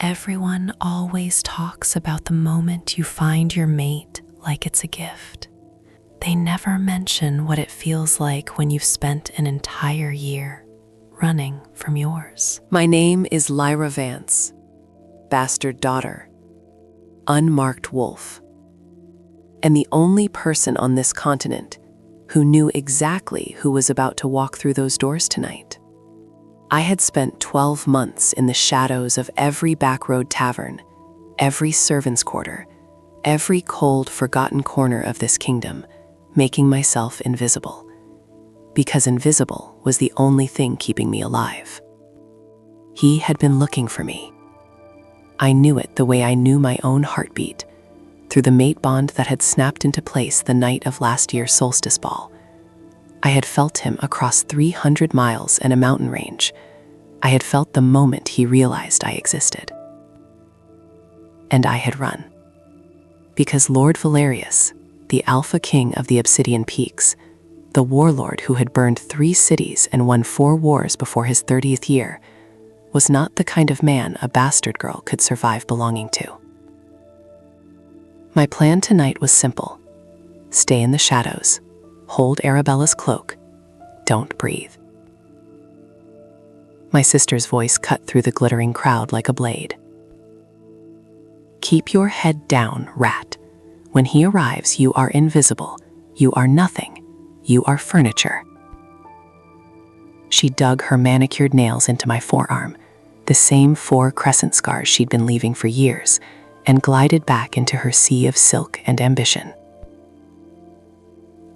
Everyone always talks about the moment you find your mate like it's a gift. They never mention what it feels like when you've spent an entire year running from yours. My name is Lyra Vance, bastard daughter, unmarked wolf, and the only person on this continent who knew exactly who was about to walk through those doors tonight. I had spent 12 months in the shadows of every backroad tavern, every servant's quarter, every cold, forgotten corner of this kingdom, making myself invisible, because invisible was the only thing keeping me alive. He had been looking for me. I knew it the way I knew my own heartbeat, through the mate bond that had snapped into place the night of last year's solstice ball. I had felt him across 300 miles and a mountain range. I had felt the moment he realized I existed. And I had run. Because Lord Valerius, the Alpha King of the Obsidian Peaks, the warlord who had burned 3 cities and won 4 wars before his 30th year, was not the kind of man a bastard girl could survive belonging to. My plan tonight was simple. Stay in the shadows. Hold Arabella's cloak. Don't breathe. My sister's voice cut through the glittering crowd like a blade. Keep your head down, rat. When he arrives, you are invisible. You are nothing. You are furniture. She dug her manicured nails into my forearm, the same 4 crescent scars she'd been leaving for years, and glided back into her sea of silk and ambition.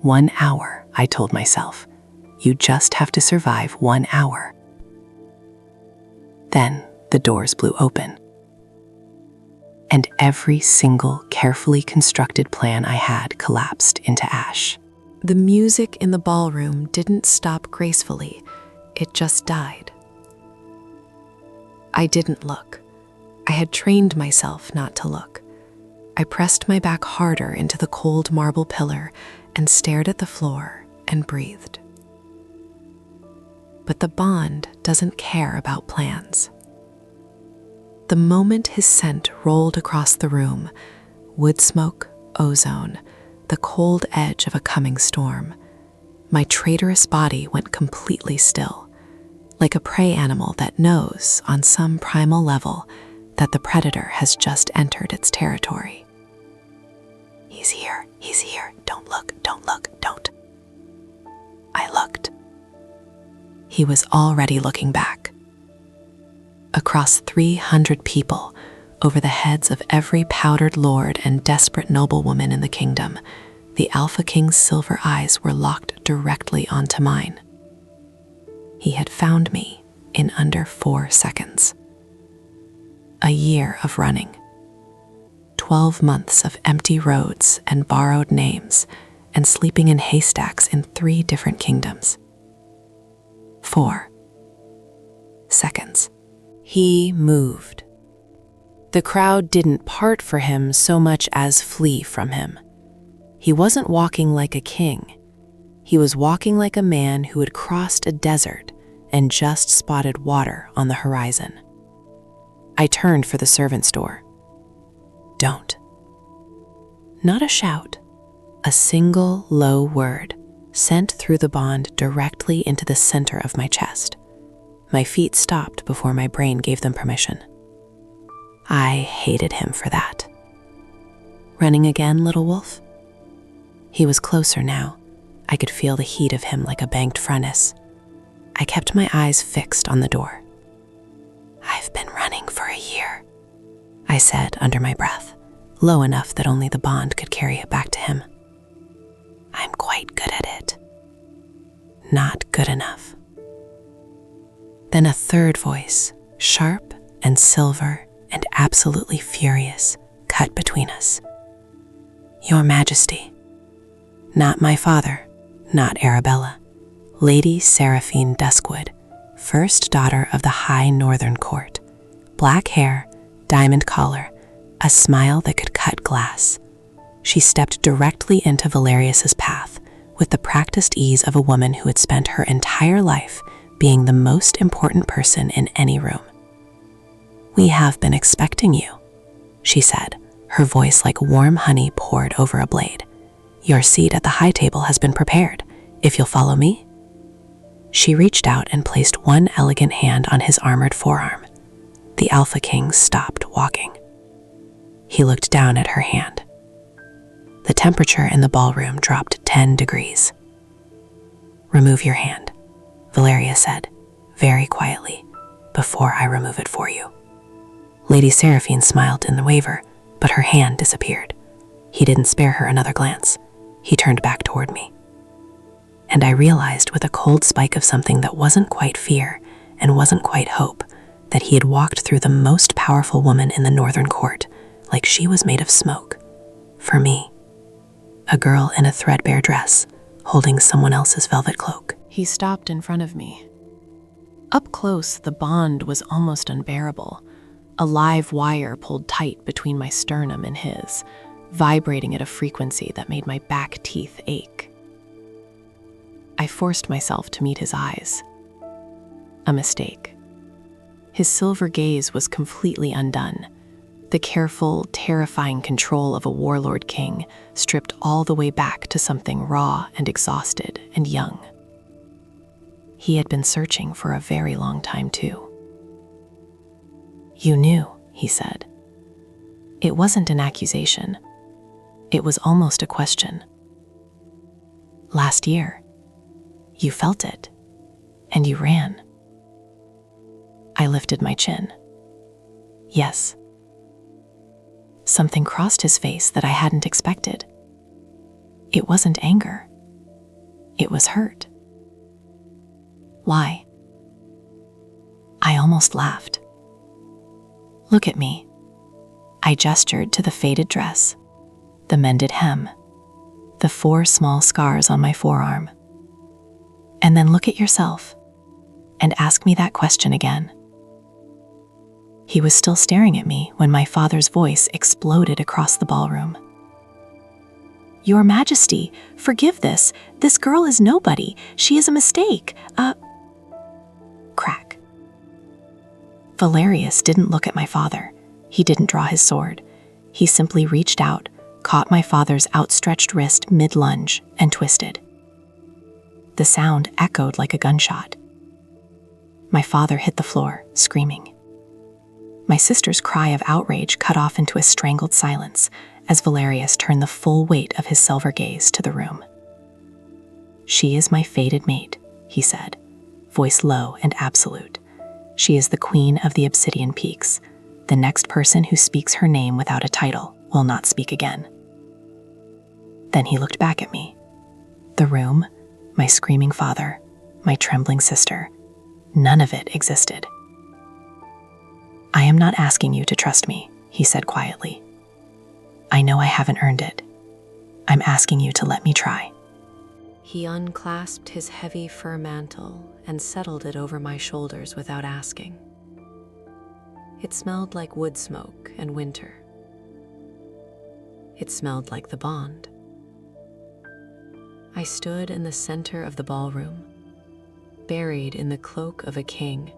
1 hour, I told myself. You just have to survive 1 hour. Then the doors blew open. And every single carefully constructed plan I had collapsed into ash. The music in the ballroom didn't stop gracefully, it just died. I didn't look. I had trained myself not to look. I pressed my back harder into the cold marble pillar and stared at the floor and breathed. But the bond doesn't care about plans. The moment his scent rolled across the room, wood smoke, ozone, the cold edge of a coming storm, my traitorous body went completely still, like a prey animal that knows, on some primal level, that the predator has just entered its territory. He's here, don't look, don't. I looked. He was already looking back. Across 300 people, over the heads of every powdered lord and desperate noblewoman in the kingdom, the Alpha King's silver eyes were locked directly onto mine. He had found me in under 4 seconds. A year of running. 12 months of empty roads and borrowed names, and sleeping in haystacks in 3 different kingdoms. 4 seconds. He moved. The crowd didn't part for him so much as flee from him. He wasn't walking like a king. He was walking like a man who had crossed a desert and just spotted water on the horizon. I turned for the servant's door. Don't. Not a shout. A single low word sent through the bond directly into the center of my chest. My feet stopped before my brain gave them permission. I hated him for that. Running again, little wolf? He was closer now. I could feel the heat of him like a banked furnace. I kept my eyes fixed on the door. I've been running for a year, I said under my breath, low enough that only the bond could carry it back to him. I'm quite good at it. Not good enough. Then a third voice, sharp and silver and absolutely furious, cut between us. Your Majesty. Not my father, not Arabella. Lady Seraphine Duskwood, first daughter of the High Northern Court. Black hair, diamond collar, a smile that could cut glass. She stepped directly into Valerius's path with the practiced ease of a woman who had spent her entire life being the most important person in any room. "We have been expecting you," she said, her voice like warm honey poured over a blade. "Your seat at the high table has been prepared, if you'll follow me." She reached out and placed one elegant hand on his armored forearm. The Alpha King stopped walking. He looked down at her hand. The temperature in the ballroom dropped 10 degrees. "Remove your hand," Valeria said, very quietly, "before I remove it for you." Lady Seraphine smiled in the waver, but her hand disappeared. He didn't spare her another glance. He turned back toward me. And I realized with a cold spike of something that wasn't quite fear and wasn't quite hope, that he had walked through the most powerful woman in the northern court, like she was made of smoke. For me, a girl in a threadbare dress, holding someone else's velvet cloak. He stopped in front of me. Up close, the bond was almost unbearable. A live wire pulled tight between my sternum and his, vibrating at a frequency that made my back teeth ache. I forced myself to meet his eyes. A mistake. His silver gaze was completely undone. The careful, terrifying control of a warlord king stripped all the way back to something raw and exhausted and young. He had been searching for a very long time, too. "You knew," he said. It wasn't an accusation. It was almost a question. "Last year, you felt it, and you ran." I lifted my chin. Yes. Something crossed his face that I hadn't expected. It wasn't anger. It was hurt. "Why?" I almost laughed. "Look at me." I gestured to the faded dress, the mended hem, the 4 small scars on my forearm. "And then look at yourself and ask me that question again." He was still staring at me when my father's voice exploded across the ballroom. "Your Majesty, forgive this. This girl is nobody. She is a mistake. Crack. Valerius didn't look at my father. He didn't draw his sword. He simply reached out, caught my father's outstretched wrist mid-lunge, and twisted. The sound echoed like a gunshot. My father hit the floor, screaming. My sister's cry of outrage cut off into a strangled silence as Valerius turned the full weight of his silver gaze to the room. "She is my fated mate," he said, voice low and absolute. "She is the queen of the Obsidian Peaks. The next person who speaks her name without a title will not speak again." Then he looked back at me. The room, my screaming father, my trembling sister, none of it existed. "I am not asking you to trust me," he said quietly. "I know I haven't earned it. I'm asking you to let me try." He unclasped his heavy fur mantle and settled it over my shoulders without asking. It smelled like wood smoke and winter. It smelled like the bond. I stood in the center of the ballroom, buried in the cloak of a king,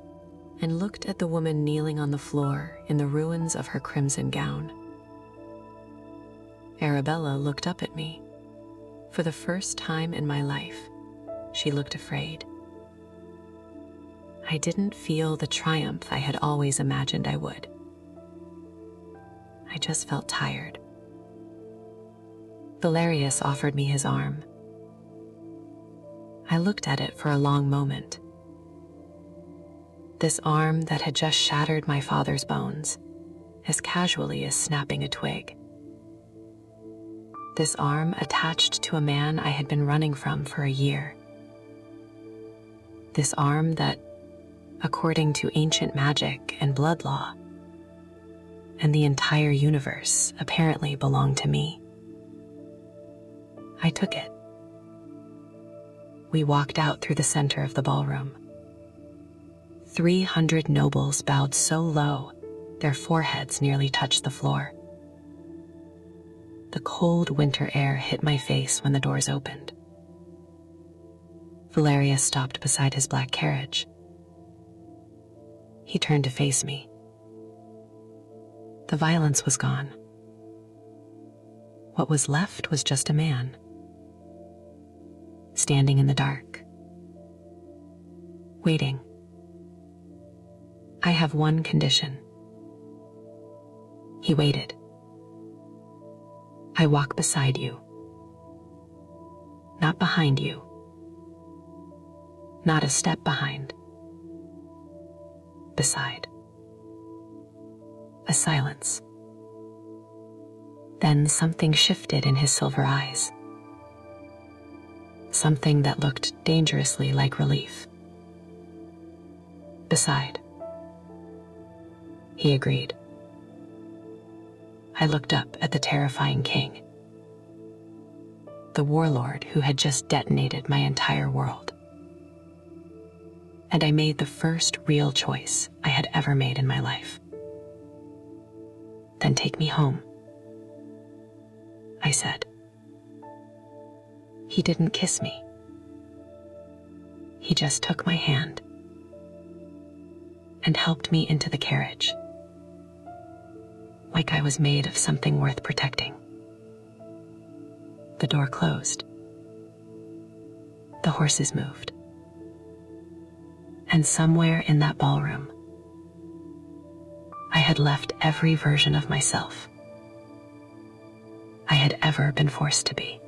and looked at the woman kneeling on the floor in the ruins of her crimson gown. Arabella looked up at me. For the first time in my life, she looked afraid. I didn't feel the triumph I had always imagined I would. I just felt tired. Valerius offered me his arm. I looked at it for a long moment. This arm that had just shattered my father's bones, as casually as snapping a twig. This arm attached to a man I had been running from for a year. This arm that, according to ancient magic and blood law, and the entire universe apparently belonged to me. I took it. We walked out through the center of the ballroom. 300 nobles bowed so low, their foreheads nearly touched the floor. The cold winter air hit my face when the doors opened. Valerius stopped beside his black carriage. He turned to face me. The violence was gone. What was left was just a man, standing in the dark, waiting. I have one condition. He waited. I walk beside you, not behind you, not a step behind, beside. A silence. Then something shifted in his silver eyes. Something that looked dangerously like relief. Beside. He agreed. I looked up at the terrifying king, the warlord who had just detonated my entire world. And I made the first real choice I had ever made in my life. Then take me home, I said. He didn't kiss me. He just took my hand and helped me into the carriage, like I was made of something worth protecting. The door closed. The horses moved. And somewhere in that ballroom, I had left every version of myself I had ever been forced to be.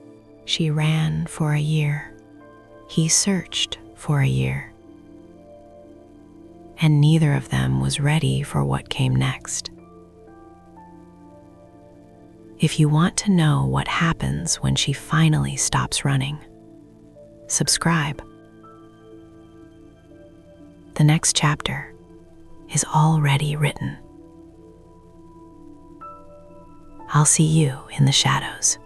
She ran for a year. He searched for a year. And neither of them was ready for what came next. If you want to know what happens when she finally stops running, subscribe. The next chapter is already written. I'll see you in the shadows.